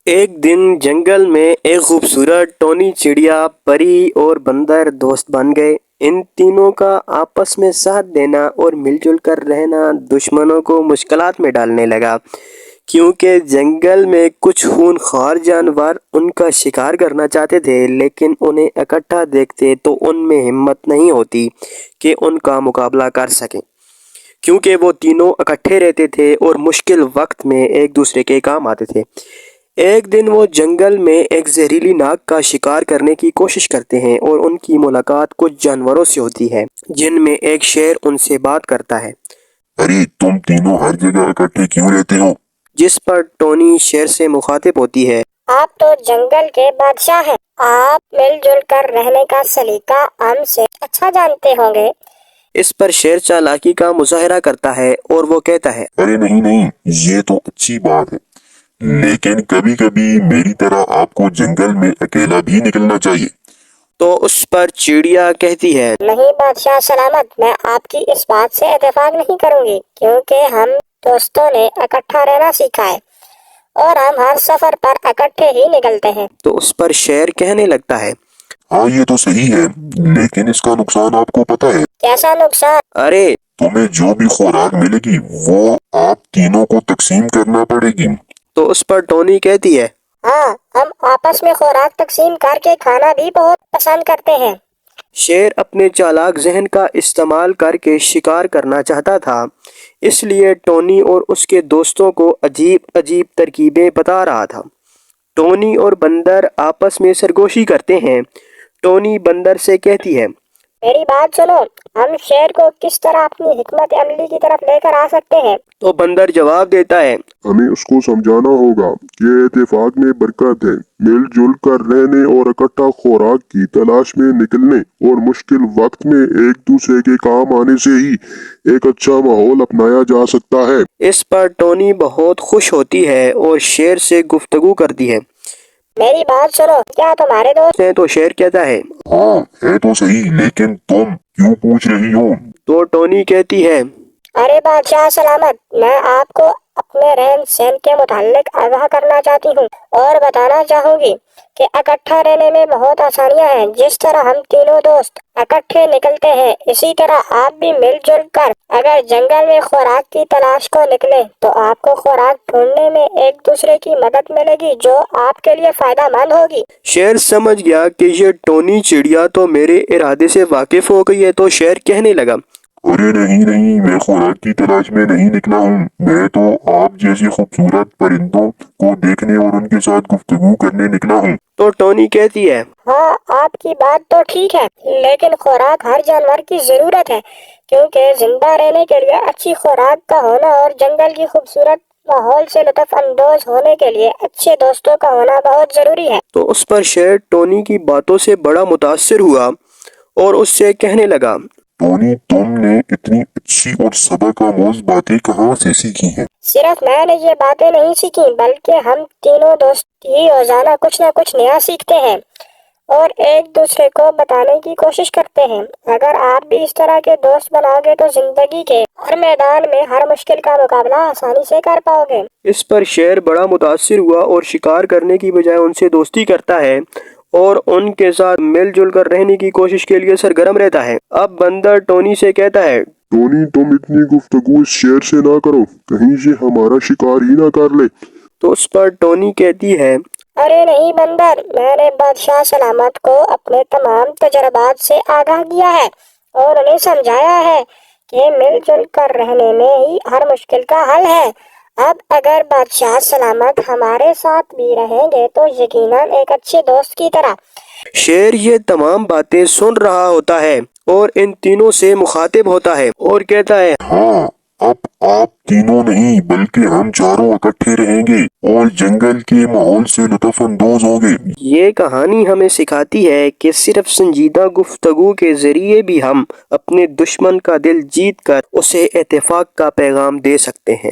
ایک دن جنگل میں ایک خوبصورت ٹونی چڑیا، پری اور بندر دوست بن گئے۔ ان تینوں کا آپس میں ساتھ دینا اور مل جل کر رہنا دشمنوں کو مشکلات میں ڈالنے لگا، کیونکہ جنگل میں کچھ خونخوار جانور ان کا شکار کرنا چاہتے تھے، لیکن انہیں اکٹھا دیکھتے تو ان میں ہمت نہیں ہوتی کہ ان کا مقابلہ کر سکیں، کیونکہ وہ تینوں اکٹھے رہتے تھے اور مشکل وقت میں ایک دوسرے کے کام آتے تھے۔ ایک دن وہ جنگل میں ایک زہریلی ناگ کا شکار کرنے کی کوشش کرتے ہیں اور ان کی ملاقات کچھ جانوروں سے ہوتی ہے، جن میں ایک شیر ان سے بات کرتا ہے۔ ارے تم تینوں ہر جگہ اکٹھے کیوں رہتے ہو؟ جس پر ٹونی شیر سے مخاطب ہوتی ہے، آپ تو جنگل کے بادشاہ ہیں، آپ مل جل کر رہنے کا سلیقہ ہم سے اچھا جانتے ہوں گے۔ اس پر شیر چالاکی کا مظاہرہ کرتا ہے اور وہ کہتا ہے، ارے نہیں، یہ تو اچھی بات ہے، لیکن کبھی کبھی میری طرح آپ کو جنگل میں اکیلا بھی نکلنا چاہیے۔ تو اس پر چڑیا کہتی ہے، نہیں بادشاہ سلامت، میں آپ کی اس بات سے اتفاق نہیں کروں گی، کیونکہ ہم دوستوں نے اکٹھا رہنا سیکھا ہے اور ہم ہر سفر پر اکٹھے ہی نکلتے ہیں۔ تو اس پر شیر کہنے لگتا ہے، ہاں یہ تو صحیح ہے، لیکن اس کا نقصان آپ کو پتہ ہے۔ کیسا نقصان؟ ارے تمہیں جو بھی خوراک ملے گی وہ آپ تینوں کو تقسیم کرنا پڑے گی۔ تو اس پر ٹونی کہتی ہے، ہاں، ہم آپس میں خوراک تقسیم کر کے کھانا بھی بہت پسند کرتے ہیں۔ شیر اپنے چالاک ذہن کا استعمال کر کے شکار کرنا چاہتا تھا، اس لیے ٹونی اور اس کے دوستوں کو عجیب عجیب ترکیبیں بتا رہا تھا۔ ٹونی اور بندر آپس میں سرگوشی کرتے ہیں۔ ٹونی بندر سے کہتی ہے، میری بات سنو، ہم شیر کو کس طرح اپنی حکمت عملی کی طرف لے کر آ سکتے ہیں؟ تو بندر جواب دیتا ہے، ہمیں اس کو سمجھانا ہوگا کہ اتفاق میں برکت ہے، مل جل کر رہنے اور اکٹھا خوراک کی تلاش میں نکلنے اور مشکل وقت میں ایک دوسرے کے کام آنے سے ہی ایک اچھا ماحول اپنایا جا سکتا ہے۔ اس پر ٹونی بہت خوش ہوتی ہے اور شیر سے گفتگو کرتی ہے۔ میری بات سنو، کیا تمہارے دوست ہیں؟ تو شیر کہتا ہے، ہاں ہے تو صحیح، لیکن تم کیوں پوچھ رہی ہو؟ تو ٹونی کہتی ہے، ارے بادشاہ سلامت، میں آپ کو اپنے رہن سہن کے متعلق آگاہ کرنا چاہتی ہوں اور بتانا چاہوں گی کہ اکٹھا رہنے میں بہت آسانیاں ہیں۔ جس طرح ہم تینوں دوست اکٹھے نکلتے ہیں، اسی طرح آپ بھی مل جل کر اگر جنگل میں خوراک کی تلاش کو نکلیں تو آپ کو خوراک ڈھونڈنے میں ایک دوسرے کی مدد ملے گی، جو آپ کے لیے فائدہ مند ہوگی۔ شیر سمجھ گیا کہ یہ ٹونی چڑیا تو میرے ارادے سے واقف ہو گئی ہے، تو شیر کہنے لگا، ارے نہیں، میں خوراک کی تلاش میں نہیں نکلا ہوں، میں تو آپ جیسی خوبصورت پرندوں کو دیکھنے اور ان کے ساتھ گفتگو کرنے نکلا ہوں۔ تو ٹونی کہتی ہے، ہاں آپ کی بات تو ٹھیک ہے، لیکن خوراک ہر جانور کی ضرورت ہے، کیونکہ زندہ رہنے کے لیے اچھی خوراک کا ہونا اور جنگل کی خوبصورت ماحول سے لطف اندوز ہونے کے لیے اچھے دوستوں کا ہونا بہت ضروری ہے۔ تو اس پر شیر ٹونی کی باتوں سے بڑا متاثر ہوا اور اس سے کہنے لگا، ٹونی تم نے اتنی اچھی اور سبق آموز باتیں کہاں سے سیکھی ہیں؟ صرف میں نے یہ باتیں نہیں سیکھی، بلکہ ہم تینوں دوست ہی روزانہ کچھ نہ کچھ نیا سیکھتے ہیں اور ایک دوسرے کو بتانے کی کوشش کرتے ہیں۔ اگر آپ بھی اس طرح کے دوست بناؤ گے تو زندگی کے ہر میدان میں ہر مشکل کا مقابلہ آسانی سے کر پاؤ گے۔ اس پر شیر بڑا متاثر ہوا اور شکار کرنے کی بجائے ان سے دوستی کرتا ہے اور ان کے ساتھ مل جل کر رہنے کی کوشش کے لیے سرگرم رہتا ہے۔ اب بندر ٹونی سے کہتا ہے، ٹونی تم اتنی گفتگو اس شیر سے نہ کرو، کہیں یہ ہمارا شکار ہی نہ کر لے۔ تو اس پر ٹونی کہتی ہے، ارے نہیں بندر، میں نے بادشاہ سلامت کو اپنے تمام تجربات سے آگاہ کیا ہے اور انہیں سمجھایا ہے کہ مل جل کر رہنے میں ہی ہر مشکل کا حل ہے۔ اب اگر بادشاہ سلامت ہمارے ساتھ بھی رہیں گے تو یقیناً ایک اچھے دوست کی طرح۔ شیر یہ تمام باتیں سن رہا ہوتا ہے اور ان تینوں سے مخاطب ہوتا ہے اور کہتا ہے، ہاں اب آپ تینوں نہیں بلکہ ہم چاروں اکٹھے رہیں گے اور جنگل کے ماحول سے لطف اندوز ہوں گے۔ یہ کہانی ہمیں سکھاتی ہے کہ صرف سنجیدہ گفتگو کے ذریعے بھی ہم اپنے دشمن کا دل جیت کر اسے اتفاق کا پیغام دے سکتے ہیں۔